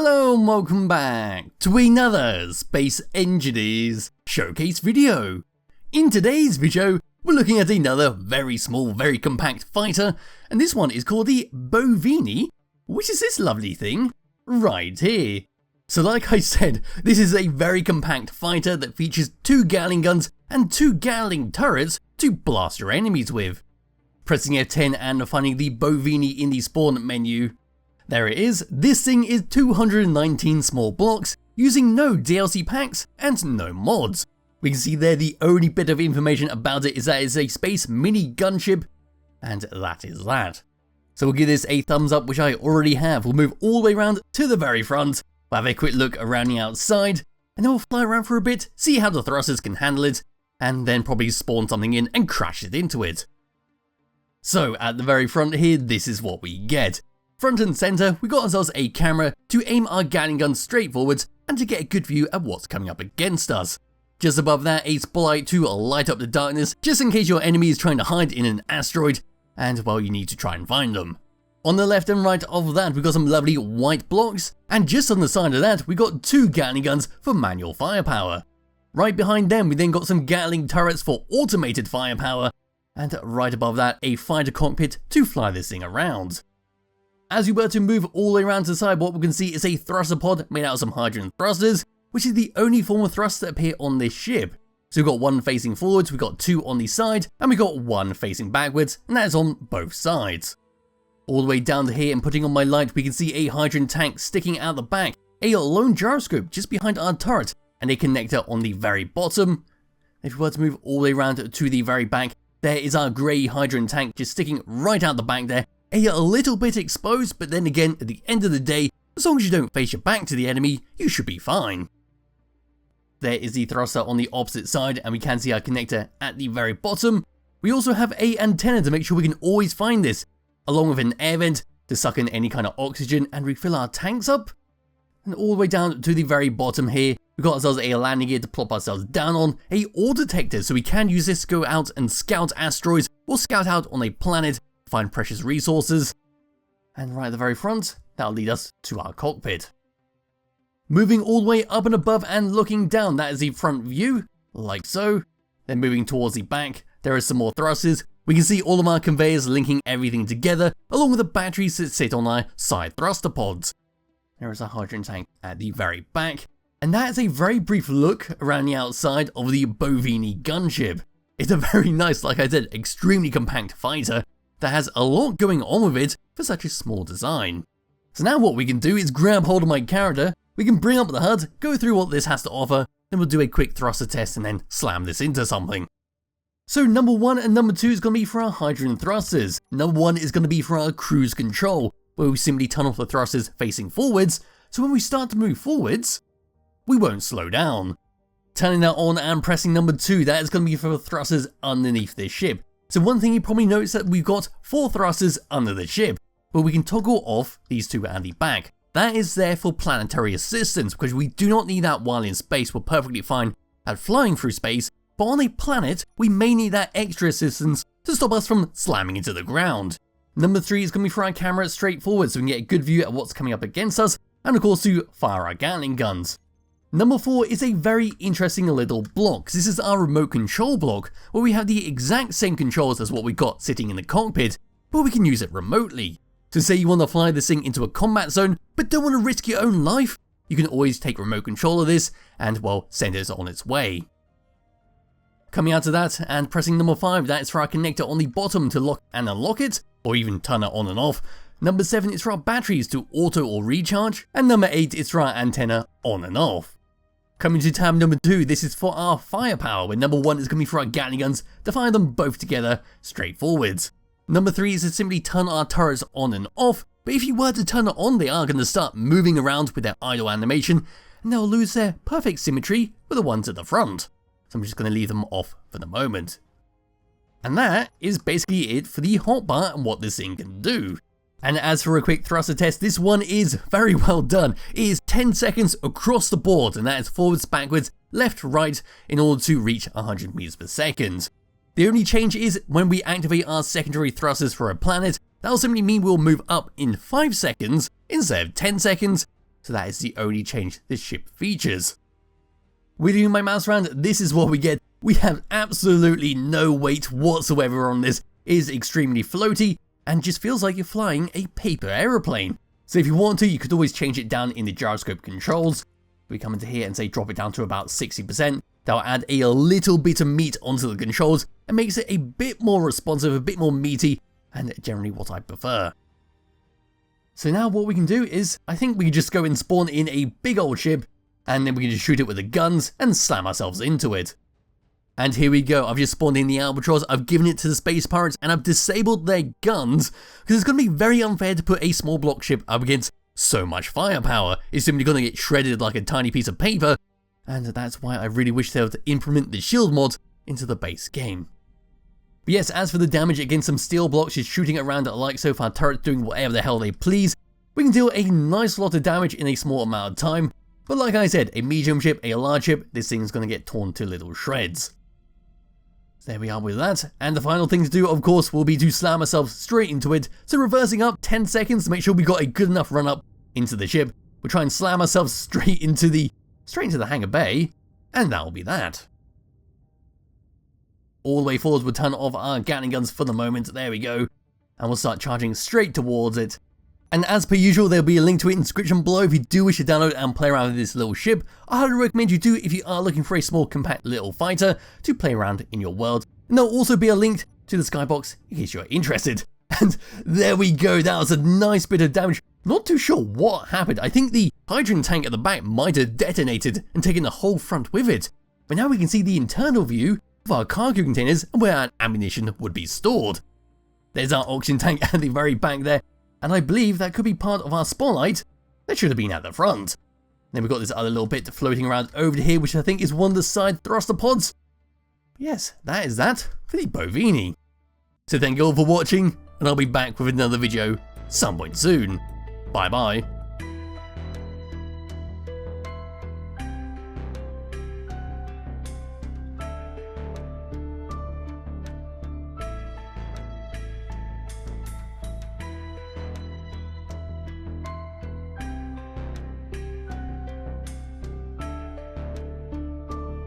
Hello and welcome back to another Space Engineers showcase video. In today's video, we're looking at another very small, very compact fighter, and this one is called the Bovini, which is this lovely thing right here. So like I said, this is a very compact fighter that features 2 Gatling guns and 2 Gatling turrets to blast your enemies with. Pressing F10 and finding the Bovini in the spawn menu. There it is. This thing is 219 small blocks using no DLC packs and no mods. We can see there the only bit of information about it is that it's a space mini gunship, and that is that. So we'll give this a thumbs up, which I already have. We'll move all the way around to the very front. We'll have a quick look around the outside, and then we'll fly around for a bit, see how the thrusters can handle it, and then probably spawn something in and crash it into it. So at the very front here, this is what we get. Front and centre, we got ourselves a camera to aim our Gatling guns straight forwards and to get a good view at what's coming up against us. Just above that, a spotlight to light up the darkness, just in case your enemy is trying to hide in an asteroid, and well, you need to try and find them. On the left and right of that, we got some lovely white blocks, and just on the side of that, we got 2 Gatling guns for manual firepower. Right behind them, we then got some Gatling turrets for automated firepower, and right above that, a fighter cockpit to fly this thing around. As we were to move all the way around to the side, what we can see is a thruster pod made out of some hydrogen thrusters, which is the only form of thrust that appear on this ship. So we've got 1 facing forwards, we've got 2 on the side, and we've got 1 facing backwards, and that is on both sides. All the way down to here and putting on my light, we can see a hydrogen tank sticking out the back, a lone gyroscope just behind our turret, and a connector on the very bottom. If we were to move all the way around to the very back, there is our grey hydrogen tank just sticking right out the back there. A little bit exposed, but then again, at the end of the day, as long as you don't face your back to the enemy, you should be fine. There is the thruster on the opposite side, and we can see our connector at the very bottom. We also have an antenna to make sure we can always find this, along with an air vent to suck in any kind of oxygen and refill our tanks up. And all the way down to the very bottom here, we've got ourselves a landing gear to plop ourselves down on, a ore detector, so we can use this to go out and scout asteroids or scout out on a planet, find precious resources, and right at the very front, that'll lead us to our cockpit. Moving all the way up and above and looking down, that is the front view, like so. Then moving towards the back, there are some more thrusters. We can see all of our conveyors linking everything together, along with the batteries that sit on our side thruster pods. There is a hydrogen tank at the very back, and that is a very brief look around the outside of the Bovini gunship. It's a very nice, like I said, extremely compact fighter that has a lot going on with it for such a small design. So now what we can do is grab hold of my character, we can bring up the HUD, go through what this has to offer, then we'll do a quick thruster test and then slam this into something. So number 1 and number 2 is going to be for our hydrogen thrusters. Number 1 is going to be for our cruise control, where we simply turn off the thrusters facing forwards, so when we start to move forwards, we won't slow down. Turning that on and pressing number 2, that is going to be for the thrusters underneath this ship. So one thing you probably noticed that we've got 4 thrusters under the ship, but we can toggle off these 2 at the back. That is there for planetary assistance, because we do not need that while in space. We're perfectly fine at flying through space, but on a planet, we may need that extra assistance to stop us from slamming into the ground. Number 3 is going to be for our camera straight forward, so we can get a good view at what's coming up against us, and of course to fire our Gatling guns. Number 4 is a very interesting little block. This is our remote control block, where we have the exact same controls as what we got sitting in the cockpit, but we can use it remotely. So say you want to fly this thing into a combat zone, but don't want to risk your own life, you can always take remote control of this, and well, send it on its way. Coming out of that, and pressing number 5, that is for our connector on the bottom to lock and unlock it, or even turn it on and off. Number 7 is for our batteries to auto or recharge, and number 8 is for our antenna on and off. Coming to tab number 2, this is for our firepower, where number 1 is going to be for our Gatling guns to fire them both together straight forwards. Number 3 is to simply turn our turrets on and off, but if you were to turn it on, they are going to start moving around with their idle animation, and they'll lose their perfect symmetry with the ones at the front. So I'm just going to leave them off for the moment. And that is basically it for the hotbar and what this thing can do. And as for a quick thruster test, this one is very well done. It is 10 seconds across the board, and that is forwards, backwards, left, right, in order to reach 100 meters per second. The only change is when we activate our secondary thrusters for a planet, that'll simply mean we'll move up in 5 seconds instead of 10 seconds, so that is the only change this ship features. Wheeling my mouse around, this is what we get. We have absolutely no weight whatsoever on this. It is extremely floaty and just feels like you're flying a paper aeroplane. So if you want to, you could always change it down in the gyroscope controls. We come into here and say drop it down to about 60%. That'll add a little bit of meat onto the controls and makes it a bit more responsive, a bit more meaty, and generally what I prefer. So now what we can do is, I think we can just go and spawn in a big old ship, and then we can just shoot it with the guns and slam ourselves into it. And here we go, I've just spawned in the Albatross, I've given it to the space pirates, and I've disabled their guns, because it's going to be very unfair to put a small block ship up against so much firepower. It's simply going to get shredded like a tiny piece of paper, and that's why I really wish they were to implement the shield mod into the base game. But yes, as for the damage against some steel blocks just shooting around like so, our turrets doing whatever the hell they please, we can deal a nice lot of damage in a small amount of time. But like I said, a medium ship, a large ship, this thing's going to get torn to little shreds. There we are with that, and the final thing to do, of course, will be to slam ourselves straight into it. So reversing up 10 seconds to make sure we got a good enough run up into the ship. We'll try and slam ourselves straight into the hangar bay, and that'll be that. All the way forwards, we'll turn off our Gatling guns for the moment, there we go, and we'll start charging straight towards it. And as per usual, there'll be a link to it in the description below if you do wish to download and play around with this little ship. I highly recommend you do if you are looking for a small compact little fighter to play around in your world. And there'll also be a link to the Skybox in case you're interested. And there we go, that was a nice bit of damage. Not too sure what happened. I think the hydrogen tank at the back might have detonated and taken the whole front with it. But now we can see the internal view of our cargo containers and where our ammunition would be stored. There's our oxygen tank at the very back there. And I believe that could be part of our spotlight that should have been at the front. Then we've got this other little bit floating around over here, which I think is one of the side thruster pods. Yes, that is that for the Bovini. So thank you all for watching, and I'll be back with another video some point soon. Bye bye.